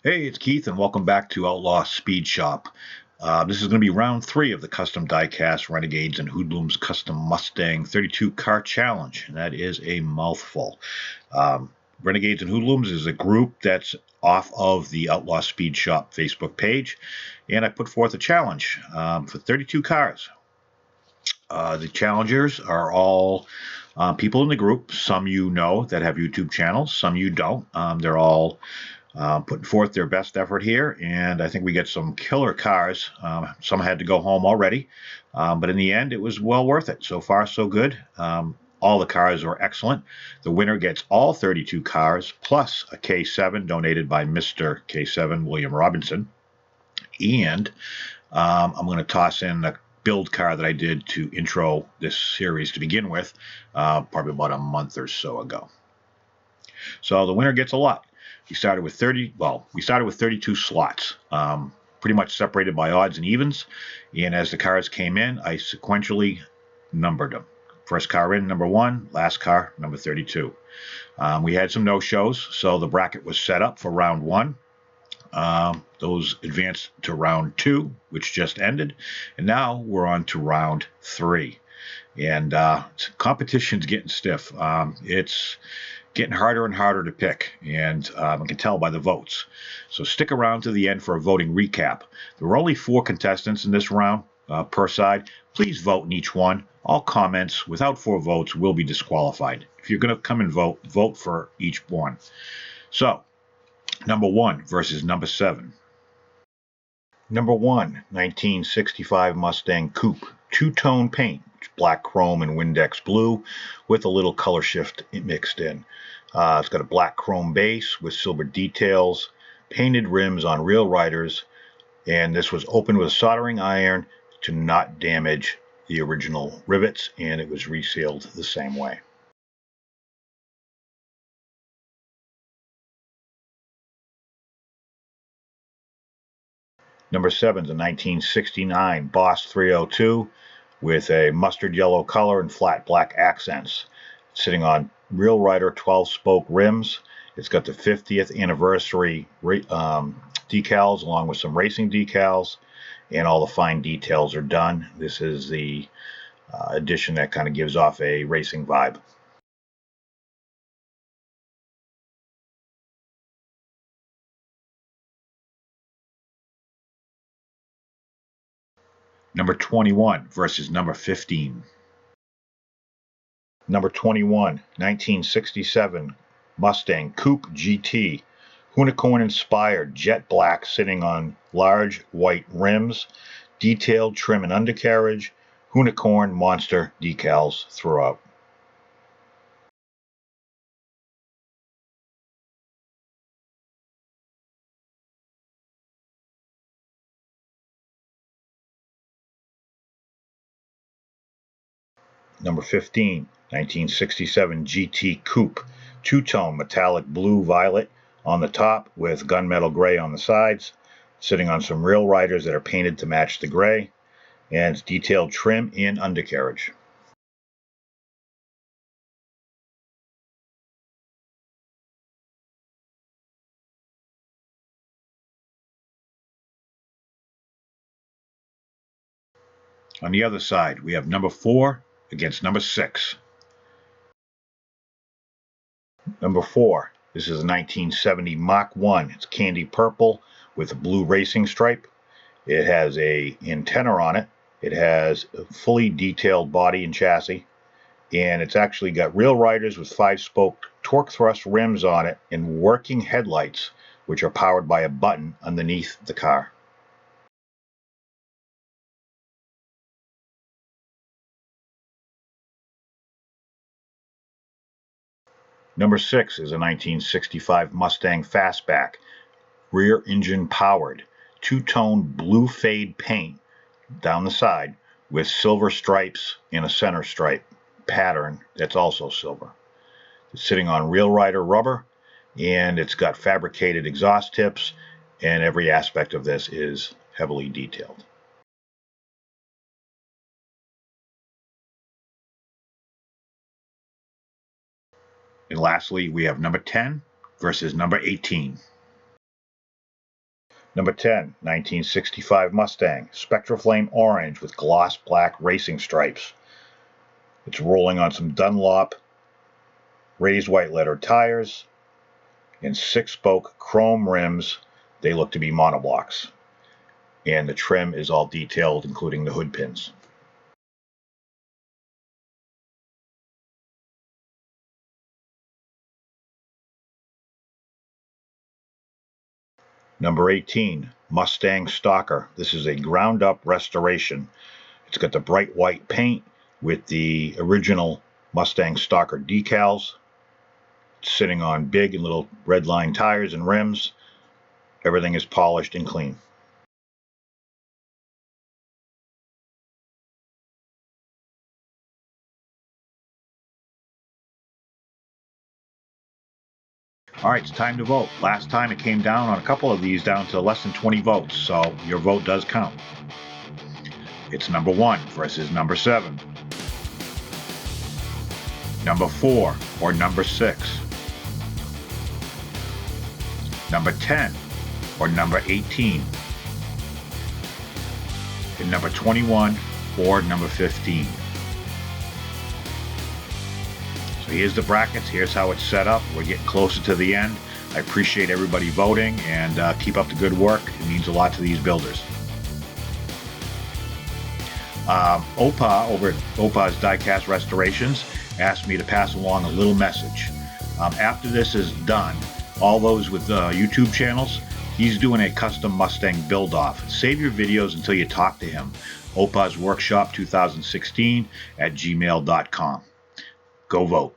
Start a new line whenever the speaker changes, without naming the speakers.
Hey, it's Keith, and welcome back to Outlaw Speed Shop. This is going to be round 3 of the Custom Diecast Renegades and Hoodlums Custom Mustang 32 Car Challenge, and that is a mouthful. Renegades and Hoodlums is a group that's off of the Outlaw Speed Shop Facebook page, and I put forth a challenge for 32 cars. The challengers are all people in the group. Some you know that have YouTube channels, some you don't. They're all putting forth their best effort here, and I think we get some killer cars. Some had to go home already, but in the end, it was well worth it. So far, so good. All the cars are excellent. The winner gets all 32 cars, plus a K7 donated by Mr. K7, William Robinson. And I'm going to toss in the build car that I did to intro this series to begin with, probably about a month or so ago. So the winner gets a lot. We started with 32 slots, pretty much separated by odds and evens. And as the cars came in, I sequentially numbered them. First car in, number 1. Last car, number 32. We had some no-shows, so the bracket was set up for round 1. Those advanced to round 2, which just ended. And now we're on to round 3. And competition's getting stiff. It's getting harder and harder to pick, and I can tell by the votes. So stick around to the end for a voting recap. There were only 4 contestants in this round per side. Please vote in each one. All comments without 4 votes will be disqualified. If you're going to come and vote, vote for each one. So, number 1 versus number 7. Number 1, 1965 Mustang Coupe, two-tone paint, black chrome and Windex blue, with a little color shift mixed in. It's got a black chrome base with silver details, painted rims on real riders, and this was opened with a soldering iron to not damage the original rivets, and it was resealed the same way. Number 7 is a 1969 Boss 302 with a mustard yellow color and flat black accents. It's sitting on Real Rider 12-spoke rims. It's got the 50th anniversary decals along with some racing decals, and all the fine details are done. This is the edition that kind of gives off a racing vibe. Number 21 versus number 15. Number 21, 1967 Mustang Coupe GT, unicorn-inspired jet black sitting on large white rims, detailed trim and undercarriage, unicorn monster decals throughout. Number 15, 1967 GT Coupe, two-tone metallic blue-violet on the top with gunmetal gray on the sides, sitting on some real riders that are painted to match the gray, and it's detailed trim and undercarriage. On the other side, we have number 4 against number 6. Number 4, this is a 1970 Mach 1. It's candy purple with a blue racing stripe. It has a antenna on it. It has a fully detailed body and chassis. And it's actually got real riders with 5-spoke torque thrust rims on it and working headlights, which are powered by a button underneath the car. Number 6 is a 1965 Mustang Fastback, rear engine powered, two-tone blue fade paint down the side with silver stripes and a center stripe pattern that's also silver. It's sitting on Real Rider rubber, and it's got fabricated exhaust tips, and every aspect of this is heavily detailed. And lastly, we have number 10 versus number 18. Number 10, 1965 Mustang, Spectraflame Orange with gloss black racing stripes. It's rolling on some Dunlop raised white letter tires and 6-spoke chrome rims. They look to be monoblocks. And the trim is all detailed, including the hood pins. Number 18, Mustang Stalker. This is a ground-up restoration. It's got the bright white paint with the original Mustang Stalker decals. It's sitting on big and little red line tires and rims. Everything is polished and clean. All right, it's time to vote. Last time it came down on a couple of these down to less than 20 votes, so your vote does count. It's number 1 versus number 7. Number 4 or number 6. Number 10 or number 18. And number 21 or number 15. So here's the brackets. Here's how it's set up. We're getting closer to the end. I appreciate everybody voting, and keep up the good work. It means a lot to these builders. Opa over at Opa's Diecast Restorations asked me to pass along a little message. After this is done, all those with YouTube channels, he's doing a custom Mustang build-off. Save your videos until you talk to him. Opa's Workshop 2016 at gmail.com. Go vote.